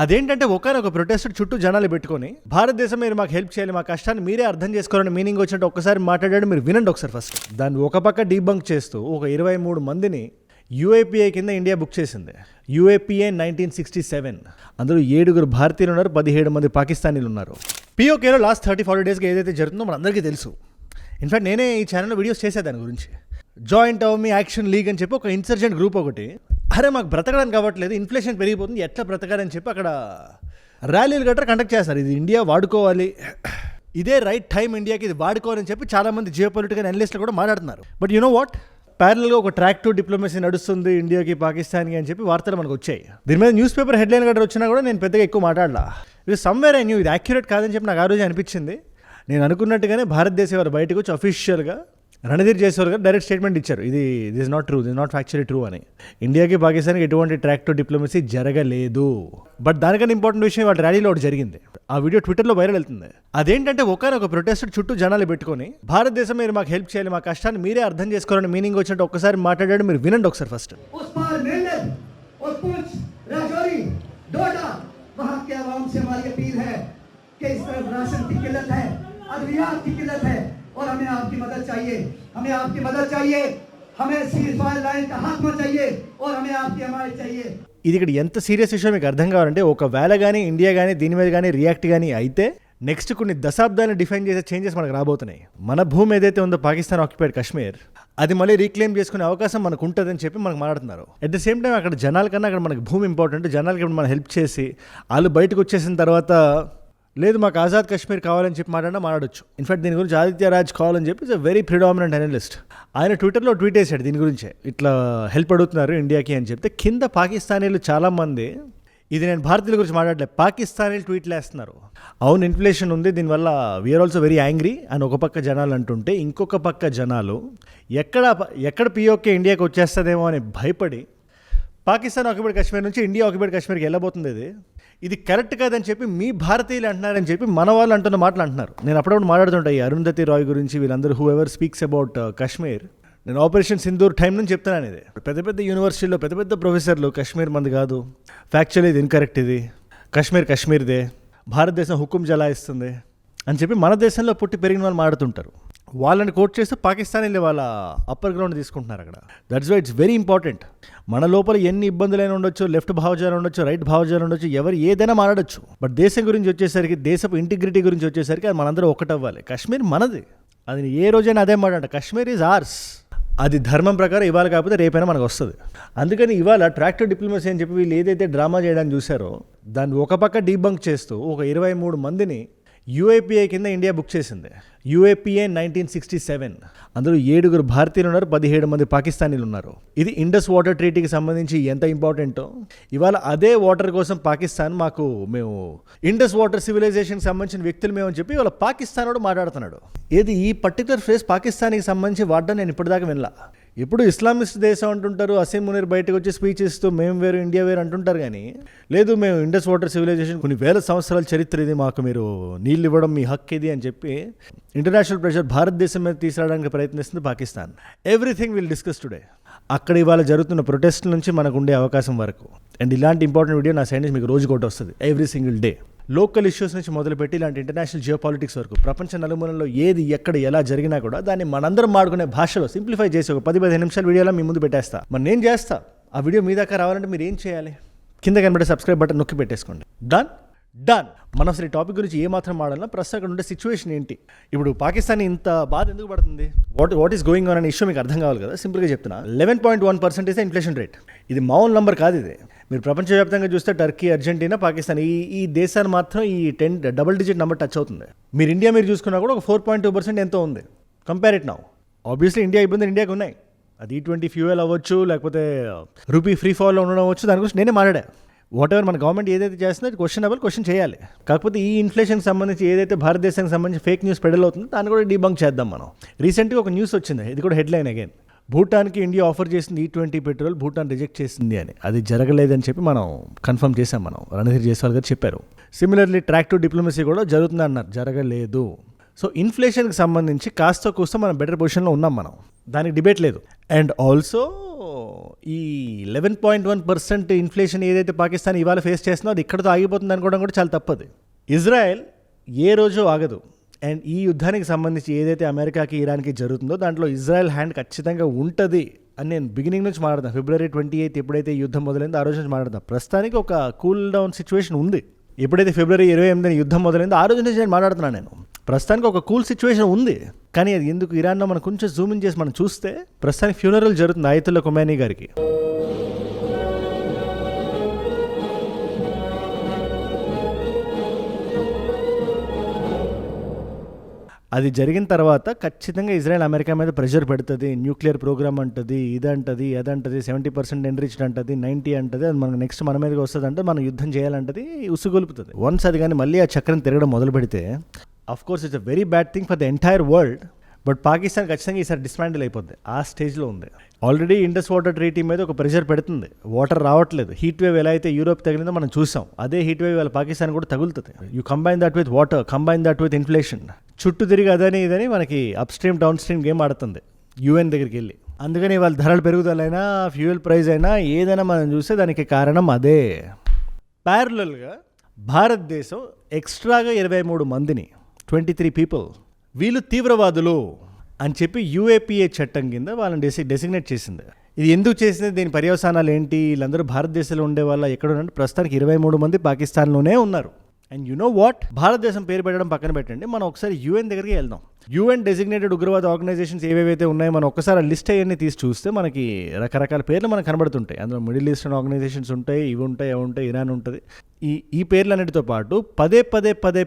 అదేంటంటే ఒకనొక ప్రొటెస్ట్ చుట్టూ జనాలు పెట్టుకొని భారతదేశం మీరు మాకు హెల్ప్ చేయాలి, మా కష్టాన్ని మీరే అర్థం చేసుకోవాలని మీనింగ్ వచ్చినట్టు ఒక్కసారి మాట్లాడాడు. మీరు వినండి ఒకసారి ఫస్ట్. దాన్ని ఒక పక్క డీబంక్ చేస్తూ ఒక 23 మందిని యూఏపీఏ కింద ఇండియా బుక్ చేసింది. యూఏపీఏ 1967. అందులో 7 భారతీయులు ఉన్నారు, 17 మంది పాకిస్తానీలు ఉన్నారు. పిఓకేలో లాస్ట్ 30-40 డేస్గా ఏదైతే జరుగుతుందో మన అందరికీ తెలుసు. ఇన్ఫాక్ట్ నేనే ఈ ఛానల్లో వీడియోస్ చేసే దాని గురించి. జాయింట్ అవమీ యాక్షన్ లీగ్ అని చెప్పి ఒక ఇన్సర్జెంట్ గ్రూప్ ఒకటి, అరే మాకు బ్రతకడానికి కావట్లేదు, ఇన్ఫ్లేషన్ పెరిగిపోతుంది, ఎట్లా బ్రతకాలని చెప్పి అక్కడ ర్యాలీలు గట్రా కండక్ట్ చేస్తారు. ఇది ఇండియా వాడుకోవాలి, ఇదే రైట్ టైం ఇండియాకి ఇది వాడుకోవాలని చెప్పి చాలామంది జియో పొలిటికల్ అనలిస్టులు కూడా మాట్లాడుతున్నారు. బట్ యు నో వాట్, ప్యారల్గా ఒక ట్రాక్ టు డిప్లొమసీ నడుస్తుంది ఇండియాకి పాకిస్తాన్కి అని చెప్పి వార్తలు మనకు వచ్చాయి. దీని మీద న్యూస్ పేపర్ హెడ్లైన్ గట్రా వచ్చినా కూడా నేను పెద్దగా ఎక్కువ మాట్లాడలా. ఇది సమ్వేర్ ఐ న్యూ, ఇది యాక్యురేట్ కాదని చెప్పి నాకు ఆ రోజు అనిపించింది. నేను అనుకున్నట్టుగానే భారతదేశం వారు బయటకు వచ్చి అఫీషియల్గా రణధీర్ జైస్వాల్ గారు డైరెక్ట్ స్టేట్మెంట్ ఇచ్చారు, ఇది is not true, this not factually true అని. ఇండియాకి పాకిస్తాన్కి ఎటువంటి ట్రాక్ టు డిప్లొమసీ జరగలేదు. బట్ దానికన్నా ఇంపార్టెంట్ విషయం వాళ్ళ ర్యాలీలో ఒకటి జరిగింది. ఆ వీడియో ట్విట్టర్లో వైరల్ వెళ్తుంది. అదేంటంటే ఒకనొక ప్రొటెస్ట్ చుట్టూ జనాలు పెట్టుకొని భారతదేశం మీరు మాకు హెల్ప్ చేయాలి, మా కష్టాన్ని మీరే అర్థం చేసుకోవాలని మీనింగ్ వచ్చినట్టు ఒక్కసారి మాట్లాడాడు. మీరు వినండి ఒకసారి ఫస్ట్. और हमें आपकी मदद चाहिए, हमें आपकी मदद चाहिए, हमें सीज़फायर लाइन का खात्मा चाहिए और हमें आपकी हमायत चाहिए. ఇది ఇక్కడ ఎంత సీరియస్ విషయం మీకు అర్థం కావాలంటే, ఒకవేళ కానీ ఇండియా కానీ దీని మీద కానీ రియాక్ట్ కానీ అయితే నెక్స్ట్ కొన్ని దశాబ్దాలను డిఫైన్ చేసే చేంజెస్ మనకు రాబోతున్నాయి. మన భూమి ఏదైతే ఉందో పాకిస్తాన్ ఆక్యుపైడ్ కాశ్మీర్, అది మళ్ళీ రీక్లెయిమ్ చేసుకునే అవకాశం మనకు ఉంటుందని చెప్పి మనకు మాట్లాడుతున్నారు. అట్ ద సేమ్ టైం అక్కడ జనాల కన్నా అక్కడ మనకు భూమి ఇంపార్టెంట్. జనాలకి ఇప్పుడు మనం హెల్ప్ చేసి వాళ్ళు బయటకు వచ్చేసిన తర్వాత లేదు మాకు ఆజాద్ కాశ్మీర్ కావాలని చెప్పి మాట్లాడొచ్చు. ఇన్ఫాక్ట్ దీని గురించి ఆదిత్య రాజ్ కావాలని చెప్పి is a very predominant analyst. ఆయన ట్విట్టర్లో ట్వీట్ చేశాడు దీని గురించే, ఇట్లా హెల్ప్ అడుగుతున్నారు ఇండియాకి అని చెప్తే కింద పాకిస్తానీలు చాలామంది, ఇది నేను భారతీయుల గురించి మాట్లాడలేదు, పాకిస్తానీలు ట్వీట్లు వేస్తున్నారు. అవును ఇన్ఫ్లేషన్ ఉంది, దీనివల్ల వీఆర్ ఆల్సో వెరీ యాంగ్రీ అని ఒక పక్క జనాలు అంటుంటే, ఇంకొక పక్క జనాలు ఎక్కడ పిఓకే ఇండియాకి వచ్చేస్తుందేమో అని భయపడి పాకిస్తాన్ ఆక్యుపైడ్ కాశ్మీర్ నుంచి ఇండియా ఆక్యుపైడ్ కాశ్మీర్కి వెళ్ళబోతుంది, ఇది కరెక్ట్ కాదని చెప్పి మీ భారతీయులు అంటున్నారని చెప్పి మన వాళ్ళు అంటున్న మాటలు అంటున్నారు. నేను అప్పుడప్పుడు మాట్లాడుతుంటాయి అరుంధతి రాయ్ గురించి, వీళ్ళందరూ who ever speaks about Kashmir. నేను ఆపరేషన్ సింధూర్ టైం నుంచి చెప్తున్నాను, ఇది పెద్ద పెద్ద యూనివర్సిటీలో పెద్ద పెద్ద ప్రొఫెసర్లు కాశ్మీర్ మంది కాదు, ఫ్యాక్చువల్లీ ఇది ఇన్కరెక్ట్, ఇది కాశ్మీర్దే, భారతదేశం హుకుం జలాయిస్తుంది అని చెప్పి మన దేశంలో పుట్టి పెరిగిన వాళ్ళు మాట్లాడుతుంటారు. వాళ్ళని కోట్ చేస్తే పాకిస్తానీలు వాళ్ళ అప్పర్ గ్రౌండ్ తీసుకుంటున్నారు అక్కడ. That's why it's very important. మన లోపల ఎన్ని ఇబ్బందులైనా ఉండొచ్చు, లెఫ్ట్ భావజాలు ఉండొచ్చు, రైట్ భావజాలు ఉండొచ్చు, ఎవరు ఏదైనా మాట్లాడచ్చు. బట్ దేశం గురించి వచ్చేసరికి, దేశపు ఇంటిగ్రిటీ గురించి వచ్చేసరికి అది మనందరూ ఒకటవ్వాలి. కాశ్మీర్ మనది, అది ఏ రోజైనా అదే మాట, కాశ్మీర్ ఈజ్ ఆర్స్. అది ధర్మం ప్రకారం ఇవాళ కాకపోతే రేపైనా మనకు వస్తుంది. అందుకని ఇవాళ ట్రాక్ టు డిప్లొమసీ అని చెప్పి వీళ్ళు ఏదైతే డ్రామా చేయడానికి చూసారో దాన్ని ఒక పక్క డీబంక్ చేస్తూ ఒక 23 మందిని యూఏపీఏ కింద ఇండియా బుక్ చేసింది. యూఏపీఏ 1967. అందులో 7 భారతీయులు ఉన్నారు, 17 మంది పాకిస్తానీలు ఉన్నారు. ఇది ఇండస్ వాటర్ ట్రీటీకి సంబంధించి ఎంత ఇంపార్టెంటో, ఇవాళ అదే వాటర్ కోసం పాకిస్తాన్ మేము ఇండస్ వాటర్ సివిలైజేషన్కి సంబంధించిన వ్యక్తులు మేము అని చెప్పి ఇవాళ పాకిస్తాన్ వాడు మాట్లాడుతున్నాడు. ఏది ఈ పర్టికులర్ ఫ్రేజ్ పాకిస్తాన్కి సంబంధించి వాడడం నేను ఇప్పటిదాకా వినలా. ఎప్పుడు ఇస్లామిస్ట్ దేశం అంటుంటారు, అసీం మునీర్ బయటకు వచ్చి స్పీచ్ ఇస్తూ మేము వేరు ఇండియా వేరు అంటుంటారు, కానీ లేదు మేము ఇండస్ వాటర్ సివిలైజేషన్ కొన్ని వేల సంవత్సరాల చరిత్ర ఇది, మాకు మీరు నీళ్ళు ఇవ్వడం మీ హక్కు ఇది అని చెప్పి ఇంటర్నేషనల్ ప్రెషర్ భారతదేశం మీద తీసుకురావడానికి ప్రయత్నిస్తుంది Pakistan. Everything will discuss today. అక్కడ ఇవాళ జరుగుతున్న ప్రొటెస్ట్ నుంచి మనకు ఉండే అవకాశం వరకు. అండ్ ఇలాంటి ఇంపార్టెంట్ వీడియో నా సైడ్ నుంచి మీకు రోజు ఒకటి వస్తుంది every single day. Local issues నుంచి మొదలుపెట్టి ఇలాంటి ఇంటర్నేషనల్ జియో పాలిటిక్స్ వరకు ప్రపంచ నలుమూలలో ఏది ఎక్కడ ఎలా జరిగినా కూడా దాన్ని మనందరం మాడుకునే భాషలో సింప్లిఫై చేసి ఒక 10-15 నిమిషాల వీడియోలో మీ ముందు పెట్టేస్తా. మరి నేను చేస్తా. ఆ వీడియో మీ దాకా రావాలంటే మీరు ఏం చేయాలి? కింద కనబడే సబ్స్క్రైబ్ బటన్ నొక్కి పెట్టేసుకోండి. డన్. మనం అసలు ఈ టాపిక్ గురించి ఏ మాత్రం మాడాలన్నా ప్రస్తుతం అక్కడ ఉండే సిచ్యువేషన్ ఏంటి, ఇప్పుడు పాకిస్తాన్ ఇంత బాధ ఎందుకు పడుతుంది, వాట్ ఈస్ గోయింగ్ ఆన్ అనే ఇష్యూ మీకు అర్థం కావాలి కదా. సింపుల్గా చెప్తున్నా, 11.1% ఇన్ఫ్లేషన్ రేట్. ఇది మామూలు నెంబర్ కాదు. ఇది మీరు ప్రపంచవ్యాప్తంగా చూస్తే టర్కీ, అర్జెంటీనా, పాకిస్తాన్ ఈ దేశాన్ని మాత్రం ఈ డబుల్ డిజిట్ నెంబర్ టచ్ అవుతుంది. మీరు ఇండియా మీరు చూసుకున్నా కూడా ఒక 4.2% ఎంతో ఉంది. Compare it now. Obviously India ఇబ్బందులు ఇండియాకి ఉన్నాయి. అది E20 ఫ్యూయల్ అవ్వచ్చు, లేకపోతే రూపీ ఫ్రీ ఫాల్లో ఉండడం అవ్వచ్చు. దాని గురించి నేనే మాట్లాడా. వాట్ ఎవర్ మన గవర్నమెంట్ ఏదైతే చేస్తుందో అది క్వశ్చన్ చేయాలి. కాకపోతే ఈ ఇన్ఫ్లేషన్కి సంబంధించి ఏదైతే భారతదేశానికి సంబంధించి ఫేక్ న్యూస్ పెడల్ అవుతుందో దాన్ని కూడా డీబంక్ చేద్దాం మనం. రీసెంట్గా ఒక న్యూస్ వచ్చింది, ఇది కూడా హెడ్లైన్ అగైన్. భూటాన్కి ఇండియా ఆఫర్ చేసింది E20 పెట్రోల్, భూటాన్ రిజెక్ట్ చేసింది అని. అది జరగలేదని చెప్పి మనం కన్ఫర్మ్ చేసాం. రణధీర్ జైస్వాల్ గారు చెప్పారు. సిమిలర్లీ ట్రాక్ టు డిప్లొమసీ కూడా జరుగుతుంది అన్నారు, జరగలేదు. సో ఇన్ఫ్లేషన్కి సంబంధించి కాస్త కూస్తో మనం బెటర్ పొజిషన్లో ఉన్నాం మనం, దానికి డిబేట్ లేదు. అండ్ ఆల్సో ఈ 11.1% ఇన్ఫ్లేషన్ ఏదైతే పాకిస్తాన్ ఇవాళ ఫేస్ చేస్తుందో అది ఇక్కడతో ఆగిపోతుంది అనుకోవడం కూడా చాలా తప్పది. ఇజ్రాయెల్ ఏ రోజు ఆగదు. అండ్ ఈ యుద్ధానికి సంబంధించి ఏదైతే అమెరికాకి ఇరాన్కి జరుగుతుందో దాంట్లో ఇజ్రాయెల్ హ్యాండ్ ఖచ్చితంగా ఉంటుంది అని నేను బిగినింగ్ నుంచి మాట్లాడతాను. February 28 ఎప్పుడైతే ఈ యుద్ధం మొదలైందో ఆ రోజు నుంచి మాట్లాడతాను. ప్రస్తుతానికి ఒక కూల్ డౌన్ సిచ్యువేషన్ ఉంది. ఎప్పుడైతే February 28 యుద్ధం మొదలైందో ఆ రోజు నుంచి నేను మాట్లాడుతున్నాను. నేను ప్రస్తుతానికి ఒక కూల్ సిచ్యువేషన్ ఉంది. కానీ అది ఎందుకు ఇరాన్లో మనం కొంచెం జూమ్ ఇన్ చేసి మనం చూస్తే ప్రస్తుతానికి ఫ్యూనరల్ జరుగుతుంది ఆయతుల్లా ఖొమైనీ గారికి. అది జరిగిన తర్వాత ఖచ్చితంగా ఇజ్రాయెల్ అమెరికా మీద ప్రెషర్ పెడుతుంది. న్యూక్లియర్ ప్రోగ్రామ్ అంటుంది, ఇదంటది, అదంటది, 70% ఎన్రిచ్డ్ అంటది, 90 అంటది, అది మనకు నెక్స్ట్ మన మీదకి వస్తుంది అంటే మనం యుద్ధం చేయాలంటది, ఉసుగొలుపుతుంది. వన్స్ అది కానీ మళ్ళీ ఆ చక్రం తిరగడం మొదలు పెడితే of course it's a very bad thing for the entire world. But Pakistan ఖచ్చితంగా ఈసారి డిస్మాండిల్ అయిపోద్ది. ఆ స్టేజ్లో ఉంది. ఆల్రెడీ ఇండస్ వాటర్ ట్రీటీ మీద ఒక ప్రెషర్ పెడుతుంది. వాటర్ రావట్లేదు. హీట్ వేవ్ ఎలా అయితే యూరోప్ తగిలిందో మనం చూసాం, అదే హీట్ వేవ్ వాళ్ళ పాకిస్తాన్ కూడా తగులుతుంది. You combine that with water, combine that with inflation, చుట్టూ తిరిగి అదని ఇదని మనకి up stream down stream game ఆడుతుంది యుఎన్ దగ్గరికి వెళ్ళి. అందుకని వాళ్ళ ధరలు పెరుగుదలైనా ఫ్యూయల్ ప్రైస్ అయినా ఏదైనా మనం చూస్తే దానికి కారణం అదే. ప్యారలల్గా భారతదేశం ఎక్స్ట్రాగా 23 మందిని 23 పీపుల్ వీళ్ళు తీవ్రవాదులు అని చెప్పి UAPA చట్టం కింద వాళ్ళని డెసిగ్నేట్ చేసింది. ఇది ఎందుకు చేసింది, దీని పర్యవసానాలు ఏంటి, వీళ్ళందరూ భారతదేశంలో ఉండే వాళ్ళ ఎక్కడ ఉన్నట్టు ప్రస్తుతానికి 23 మంది పాకిస్తాన్లోనే ఉన్నారు. అండ్ యు నో వాట్, భారతదేశం పేరు పెట్టడం పక్కన పెట్టండి, మనం ఒకసారి UN దగ్గరికి వెళ్దాం. UN డెసిగ్నేటెడ్ ఉగ్రవాద ఆర్గనైజేషన్స్ ఏవేవైతే ఉన్నాయో మనం ఒక్కసారి లిస్ట్ అయ్యన్నీ తీసి చూస్తే మనకి రకరకాల పేర్లు మనకు కనబడుతుంటాయి. అందులో మిడిల్ ఈస్టర్న్ ఆర్గనైజేషన్స్ ఉంటాయి, ఇవి ఉంటాయి, అవి ఉంటాయి, ఇరాన్ ఉంటుంది. ఈ పేర్లన్నిటితో పాటు పదే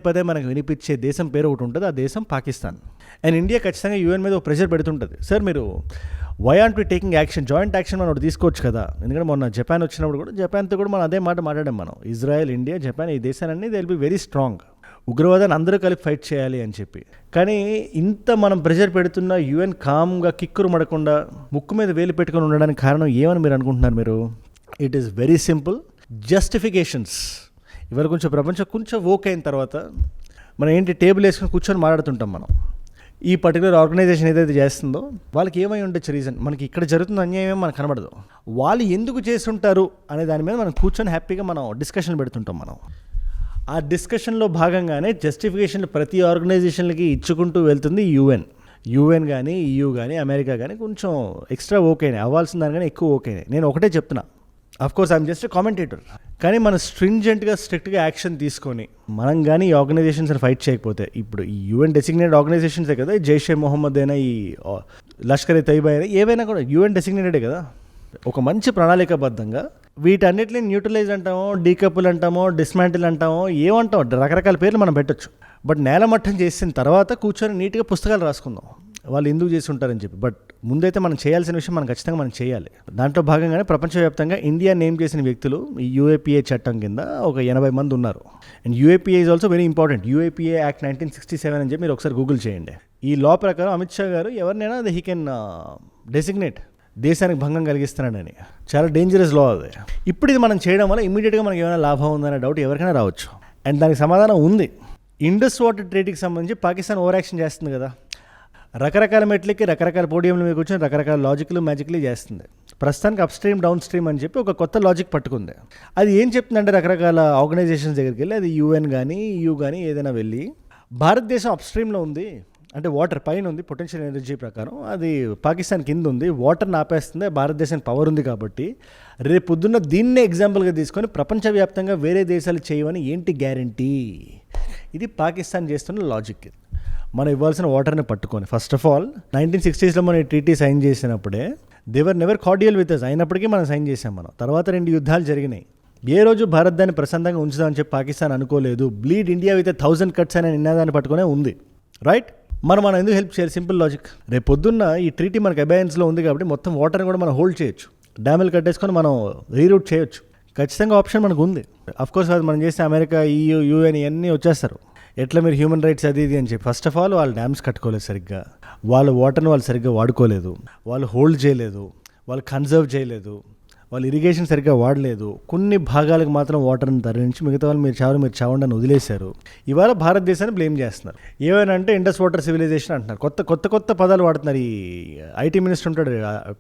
పదే మనకు వినిపించే దేశం పేరు ఒకటి ఉంటుంది, ఆ దేశం పాకిస్తాన్. అండ్ ఇండియా ఖచ్చితంగా UN మీద ఒక ప్రెషర్ పెడుతుంటుంది. సార్ మీరు why aren't we taking action, joint action మనం ఒకటి తీసుకోవచ్చు కదా. ఎందుకంటే మొన్న జపాన్ వచ్చినప్పుడు కూడా జపాన్తో కూడా మనం అదే మాట మాట్లాడాం. మనం ఇజ్రాయెల్, ఇండియా, జపాన్ ఈ దేశాలన్నీ they will be very strong, ఉగ్రవాదాన్ని అందరూ కలిపి ఫైట్ చేయాలి అని చెప్పి. కానీ ఇంత మనం ప్రెషర్ పెడుతున్న UN కామ్గా కిక్కురు మడకుండా ముక్కు మీద వేలు పెట్టుకొని ఉండడానికి కారణం ఏమని మీరు అనుకుంటున్నారు? మీరు it is very simple, justifications. ఇవాళ కొంచెం ప్రపంచం కొంచెం ఓకే అయిన తర్వాత మనం ఏంటి టేబుల్ వేసుకొని కూర్చొని మాట్లాడుతుంటాం. మనం ఈ పర్టికులర్ ఆర్గనైజేషన్ ఏదైతే చేస్తుందో వాళ్ళకి ఏమై ఉండొచ్చు రీజన్, మనకి ఇక్కడ జరుగుతున్న అన్యాయం మనకు కనబడదు, వాళ్ళు ఎందుకు చేస్తుంటారు అనే దాని మీద మనం కూర్చొని హ్యాపీగా మనం డిస్కషన్ పెడుతుంటాం. మనం ఆ డిస్కషన్లో భాగంగానే జస్టిఫికేషన్లు ప్రతి ఆర్గనైజేషన్లకి ఇచ్చుకుంటూ వెళ్తుంది UN కానీ EU కానీ అమెరికా కానీ కొంచెం ఎక్స్ట్రా ఓకేనే అవ్వాల్సిన దానికన్నా ఎక్కువ ఓకేనే. నేను ఒకటే చెప్తున్నా, అఫ్కోర్స్ ఐఎమ్ జస్ట్ కామెంటేటర్. కానీ మనం స్ట్రిక్ట్గా యాక్షన్ తీసుకొని మనం కానీ ఈ ఆర్గనైజేషన్స్ని ఫైట్ చేయకపోతే, ఇప్పుడు ఈ UN డెసిగ్నేటెడ్ ఆర్గనైజేషన్సే కదా, జైషే మొహమ్మద్ అయినా ఈ లష్కర్ తైబా అయినా ఏవైనా కూడా UN డెసిగ్నేటెడే కదా. ఒక మంచి ప్రణాళికాబద్ధంగా వీటన్నిటిని న్యూట్రలైజ్ అంటామో, డీకపుల్ అంటామో, డిస్మాంటిల్ అంటామో, ఏమంటామో రకరకాల పేర్లు మనం పెట్టచ్చు. బట్ నేలమట్టం చేసిన తర్వాత కూర్చొని నీట్గా పుస్తకాలు రాసుకుందాం వాళ్ళు ఎందుకు చేసి ఉంటారని చెప్పి. బట్ ముందైతే మనం చేయాల్సిన విషయం మనం ఖచ్చితంగా మనం చేయాలి. దాంట్లో భాగంగానే ప్రపంచవ్యాప్తంగా ఇండియా నేమ్ చేసిన వ్యక్తులు ఈ UAPA చట్టం కింద ఒక 80 మంది ఉన్నారు. And UAPA is also very important. UAPA act 1967 అని చెప్పి మీరు ఒకసారి గూగుల్ చేయండి. ఈ లా ప్రకారం అమిత్ షా గారు ఎవరినైనా అది హీ కెన్ డెసిగ్నేట్, దేశానికి భంగం కలిగిస్తున్నాడని. చాలా డేంజరస్ లా అది. ఇప్పుడు ఇది మనం చేయడం వల్ల ఇమీడియట్గా మనకి ఏమైనా లాభం ఉందనే డౌట్ ఎవరికైనా రావచ్చు. అండ్ దానికి సమాధానం ఉంది. ఇండస్ వాటర్ ట్రీటీకి సంబంధించి పాకిస్తాన్ ఓవర్ యాక్షన్ చేస్తుంది కదా, రకరకాల మెట్లకి రకరకాల పోడియంల మీద కూర్చొని రకరకాల లాజిక్లు మ్యాజిక్లు చేస్తుంది. ప్రస్తుతానికి అప్ స్ట్రీమ్ డౌన్ స్ట్రీమ్ అని చెప్పి ఒక కొత్త లాజిక్ పట్టుకుంది. అది ఏం చెప్తుందంటే రకరకాల ఆర్గనైజేషన్స్ దగ్గరికి వెళ్ళి, అది UN కానీ EU కానీ ఏదైనా వెళ్ళి, భారతదేశం అప్ స్ట్రీమ్లో ఉంది అంటే వాటర్ పైన ఉంది, పొటెన్షియల్ ఎనర్జీ ప్రకారం అది పాకిస్తాన్ కింద ఉంది, వాటర్ని ఆపేస్తుంది, భారతదేశానికి పవర్ ఉంది కాబట్టి రేపు పొద్దున్న దీన్నే ఎగ్జాంపుల్గా తీసుకొని ప్రపంచవ్యాప్తంగా వేరే దేశాలు చేయమని ఏంటి గ్యారంటీ? ఇది పాకిస్తాన్ చేస్తున్న లాజిక్. మనం ఇవ్వాల్సిన వాటర్ని పట్టుకొని ఫస్ట్ ఆఫ్ ఆల్ 1960s మనం ఈ ట్రీటీ సైన్ చేసినప్పుడే దేవర్ నెవర్ కార్డియల్ విత్ అస్, అయినప్పటికీ మనం సైన్ చేసాం. మనం తర్వాత 2 యుద్ధాలు జరిగినాయి. ఏ రోజు భారత్ దాన్ని ప్రశాంతంగా ఉంచుదామని చెప్పి పాకిస్తాన్ అనుకోలేదు. బ్లీడ్ ఇండియా విత్ 1000 cuts అనే నినాదాన్ని పట్టుకునే ఉంది, రైట్? మనం ఎందుకు హెల్ప్ చేయాలి? Simple logic. రేపు పొద్దున్న ఈ ట్రీటీ మనకు అబయన్స్లో ఉంది కాబట్టి మొత్తం వాటర్ని కూడా మనం హోల్డ్ చేయొచ్చు, డ్యాములు కట్టేసుకొని మనం రీరూట్ చేయొచ్చు. ఖచ్చితంగా ఆప్షన్ మనకు ఉంది. అఫ్కోర్స్ అది మనం చేస్తే అమెరికా, EU, UN ఇవన్నీ వచ్చేస్తారు, ఎట్లా మీరు హ్యూమన్ రైట్స్ అది ఇది అని చెప్పి. ఫస్ట్ ఆఫ్ ఆల్ వాళ్ళు డ్యామ్స్ కట్టుకోలేదు సరిగ్గా, వాళ్ళ వాటర్ని వాళ్ళు సరిగ్గా వాడుకోలేదు, వాళ్ళు హోల్డ్ చేయలేదు, వాళ్ళు కన్జర్వ్ చేయలేదు, వాళ్ళు ఇరిగేషన్ సరిగ్గా వాడలేదు, కొన్ని భాగాలకు మాత్రం వాటర్ని తరలించి మిగతా వాళ్ళు మీరు చావండి అని వదిలేశారు. ఇవాళ భారతదేశాన్ని బ్లేమ్ చేస్తున్నారు. ఏమైనా అంటే ఇండస్ వాటర్ సివిలైజేషన్ అంటున్నారు. కొత్త పదాలు వాడుతున్నారు. ఈ ఐటీ మినిస్టర్ ఉంటాడు,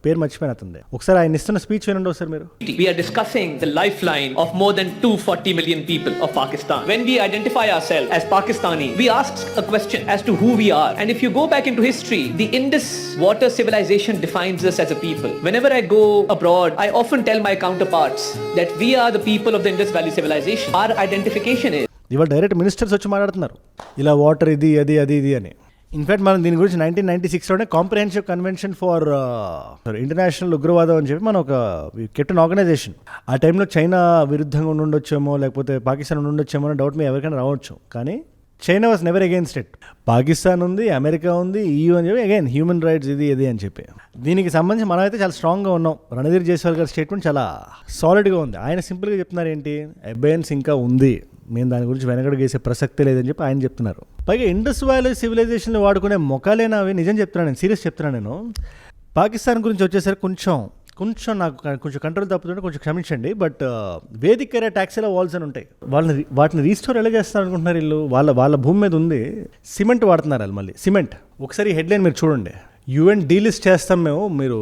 పేరు మర్చిపోయిన అతనిది. ఒకసారి ఆయన ఇస్తున్న స్పీచ్ వినండి ఒకసారి మీరు. We are discussing the lifeline of more than 240 million people of Pakistan. When we identify ourselves as Pakistani, we ask a question as to who we are. And if you go back into history, the Indus water civilization defines us as a people. Whenever I go abroad, I often tell my counterparts that we are the people of the Indus Valley civilization. Our identification is. ఇవాళ direct ministers వచ్చి మాట్లాడుతున్నారు ఇలా water ఇది అని. In fact మనం దీని గురించి 1996లోనే comprehensive convention for international ఉగ్రవాదం అని చెప్పి మనం ఒక కెప్టెన్ ఆర్గనైజేషన్. ఆ టైంలో చైనా విరుద్ధంగా ఉండొచ్చేమో లేకపోతే పాకిస్తాన్ ఉండొచ్చేమో అని డౌట్ మీ ఎవరికైనా రావచ్చు. కానీ China was never against it. Pakistan ఉంది, అమెరికా ఉంది, EU అని చెప్పి అగైన్ హ్యూమన్ రైట్స్ ఇది అని చెప్పి దీనికి సంబంధించి మనం అయితే చాలా స్ట్రాంగ్గా ఉన్నాం. రణధీర్ జైస్వాల్ గారి స్టేట్మెంట్ చాలా సాలిడ్గా ఉంది. ఆయన సింపుల్గా చెప్తున్నారు ఏంటి, అబయన్స్ ఇంకా ఉంది, మేము దాని గురించి వెనకడుగు వేసే ప్రసక్తే లేదని చెప్పి ఆయన చెప్తున్నారు. పైగా ఇండస్ వ్యాలీ సివిలైజేషన్లో వాడుకునే మొక్కలేనా అవి, నిజం చెప్తున్నాను నేను, సీరియస్ చెప్తున్నాను నేను. పాకిస్తాన్ గురించి వచ్చేసరికి కొంచెం నాకు కొంచెం కంట్రోల్ తప్పుతుంటే కొంచెం క్షమించండి. బట్ వేదిక్ ఏరియా ట్యాక్సీలో వాల్స్ అని ఉంటాయి, వాటిని రీస్టోర్ ఎలా చేస్తారు అనుకుంటున్నారు వీళ్ళు? వాళ్ళ భూమి మీద ఉంది, సిమెంట్ వాడుతున్నారు వాళ్ళు. మళ్ళీ సిమెంట్ ఒకసారి హెడ్లైన్ మీరు చూడండి, UN డీలిస్ట్ చేస్తాం మేము, మీరు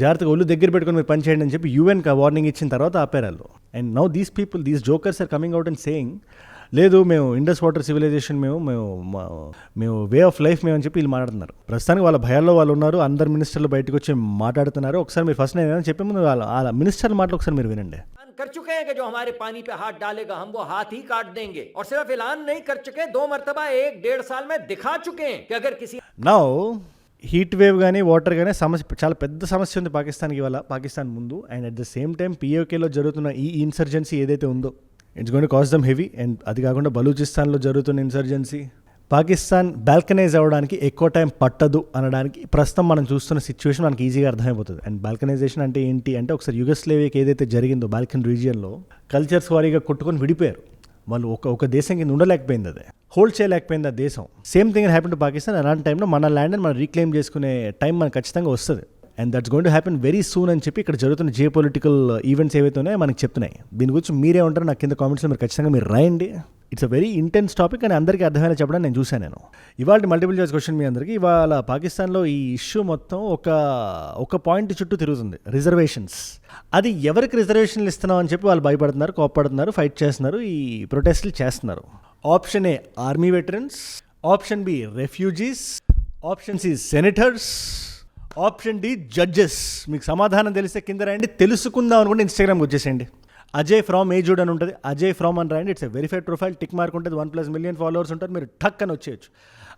జాగ్రత్తగా ఒళ్ళు దగ్గర పెట్టుకొని మీరు పని చేయండి అని చెప్పి UN వార్నింగ్ ఇచ్చిన తర్వాత ఆపారు వాళ్ళు. And now these jokers are coming out and saying లేదు మేము ఇండస్ వాటర్ సివిలైజేషన్ మేము వే ఆఫ్ లైఫ్ మేము అని చెప్పి వీళ్ళు మాట్లాడుతున్నారు. ప్రస్తుతానికి వాళ్ళ భయాల్లో వాళ్ళు ఉన్నారు. అందరు మినిస్టర్లు బయటకు వచ్చి మాట్లాడుతున్నారు. ఒకసారి మీరు ఫస్ట్ నేను చెప్పే ముందు వాళ్ళ మినిస్టర్ల మాటలు ఒకసారి మీరు వినండి. कर चुके हैं कि जो हमारे पानी पे हाथ डालेगा हम वो हाथ ही काट देंगे, और सिर्फ ऐलान नहीं कर चुके, 2 मरतबा 1-1.5 साल में दिखा चुके हैं कि अगर किसी నౌ హీట్ వేవ్ కానీ వాటర్ కానీ సమస్య, చాలా పెద్ద సమస్య ఉంది పాకిస్తాన్కి ఇవాళ, పాకిస్తాన్ ముందు. And at the same time POKలో జరుగుతున్న ఈ ఇన్సర్జెన్సీ ఏదైతే ఉందో it's going to cost them heavy. And అది కాకుండా బలూచిస్తాన్లో జరుగుతున్న ఇన్సర్జెన్సీ, పాకిస్తాన్ బాల్కనైజ్ అవ్వడానికి ఎక్కువ టైం పట్టదు అనడానికి ప్రస్తుతం మనం చూస్తున్న సిచ్యువేషన్ మనకి ఈజీగా అర్థమైపోతుంది. అండ్ బాల్కనైజేషన్ అంటే ఏంటి అంటే, ఒకసారి యుగస్లేవియాకి ఏదైతే జరిగిందో బాల్కన్ రీజియన్లో కల్చర్స్ వారీగా కొట్టుకొని విడిపోయారు వాళ్ళు. ఒక దేశం కింద ఉండలేకపోయింది, అదే హోల్డ్ చేయలేకపోయింది ఆ దేశం. Same thing happen to Pakistan. అలాంటి టైంలో మన ల్యాండ్ని మనం రీక్లెయిమ్ చేసుకునే టైం మనకు ఖచ్చితంగా వస్తుంది. And that's going to happen very soon అని చెప్పి ఇక్కడ జరుగుతున్న జియో పొలిటికల్ ఈవెంట్స్ ఏవైతే ఉన్నాయో మనకి చెప్తున్నాయి. దీని గురించి మీరే ఉంటారో నాకు కింద కామెంట్స్లో మీరు ఖచ్చితంగా మీరు రాయండి. It's a very intense topic అని అందరికీ అర్థమైనా చెప్పడం నేను చూశాను. నేను ఇవాళ మల్టిపుల్ చాయిస్ క్వశ్చన్ మీ అందరికీ. ఇవాళ పాకిస్తాన్లో ఈ ఇష్యూ మొత్తం ఒక పాయింట్ చుట్టూ తిరుగుతుంది, రిజర్వేషన్స్. అది ఎవరికి రిజర్వేషన్లు ఇస్తున్నాం అని చెప్పి వాళ్ళు భయపడుతున్నారు, కోప్పడుతున్నారు, ఫైట్ చేస్తున్నారు, ఈ ప్రొటెస్ట్లు చేస్తున్నారు. Option A army veterans, option B refugees, option C senators, option D judges. మీకు సమాధానం తెలిస్తే కింద రాయండి. తెలుసుకుందాం అనుకుంటే ఇన్స్టాగ్రామ్కి వచ్చేసేయండి. అజయ్ ఫ్రామ్ ఏజుడ్ అని ఉంటుంది, అజయ్ ఫ్రామ్ అని రాయండి. It's a verified profile, tick mark ఉంటుంది, 1+ మిలియన్ ఫాలోవర్స్ ఉంటారు. మీరు టక్ అని వచ్చేయచ్చు.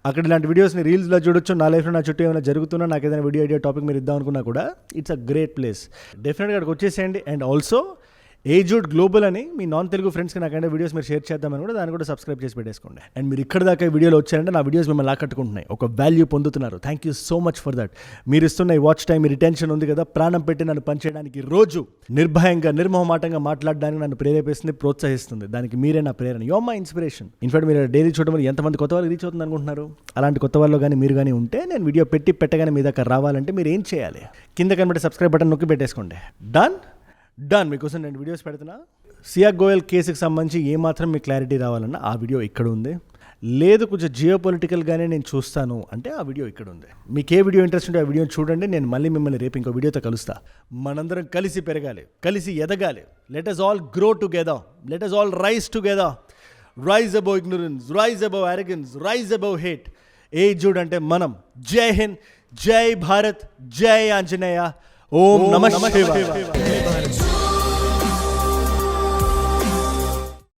అక్కడ ఇలాంటి వీడియోస్ని రీల్స్లో చూడొచ్చు. నా లైఫ్లో నా చుట్టూ ఏమైనా జరుగుతున్నా, నాకు ఏదైనా వీడియో ఐడియా టాపిక్ మీరు ఇద్దాం అనుకున్నా కూడా ఇట్స్ అ గ్రేట్ ప్లేస్. డెఫినెట్గా అక్కడికి వచ్చేసేయండి. అండ్ ఆల్సో ఏజుడ్ గ్లోబల్ అని మీ నాన్ తెలుగు ఫ్రెండ్స్కి నాకంటే వీడియోస్ మీరు షేర్ చేద్దామని కూడా దాన్ని కూడా సబ్స్క్రైబ్ చేసి పెట్టేసుకోండి. అండ్ మీరు ఇక్కడ దాకా ఈ వీడియోలో వచ్చారంటే నా వీడియోస్ మిమ్మల్ని ఆకట్టుకుంటున్నాయి, ఒక వాల్యూ పొందుతున్నారు. Thank you so much for that. మీరు ఇస్తున్న ఈ వాచ్ టైం, మీ రిటెన్షన్ ఉంది కదా, ప్రాణం పెట్టి నన్ను పనిచేయడానికి, రోజు నిర్భయంగా నిర్మోహమాటంగా మాట్లాడడానికి నన్ను ప్రేరేపిస్తుంది, ప్రోత్సహిస్తుంది. దానికి మీరే నా ప్రేరణ. You are my inspiration. In fact మీరు డైలీ చూడడం ఎంతమంది కొత్త వాళ్ళు రీచ్ అవుతుంది అనుకుంటున్నారు? అలాంటి కొత్త వాళ్ళు కానీ మీరు కానీ ఉంటే, నేను వీడియో పెట్టగానే మీ దగ్గర రావాలంటే మీరు ఏం చేయాలి? కింద కనబడే సబ్స్క్రైబ్ బటన్ నొక్కి పెట్టేసుకోండి. డన్. మీకోసం నేను వీడియోస్ పెడుతున్నా. సియాగ్ గోయల్ కేసుకి సంబంధించి ఏమాత్రం మీకు క్లారిటీ రావాలన్నా ఆ వీడియో ఇక్కడ ఉంది. లేదు కొంచెం జియో పొలిటికల్గానే నేను చూస్తాను అంటే ఆ వీడియో ఇక్కడ ఉంది. మీకు ఏ వీడియో ఇంట్రెస్ట్ ఉంటే ఆ వీడియో చూడండి. నేను మళ్ళీ మిమ్మల్ని రేపు ఇంకో వీడియోతో కలుస్తా. మనందరం కలిసి పెరగాలి, కలిసి ఎదగాలి. Let us all grow together. Let us all rise together. Rise above ignorance, rise above arrogance, rise above hate. ఏజుడ్ అంటే మనం. జై హింద్, జై భారత్, జై ఆంజనేయ. ఓం నమః శివాయ.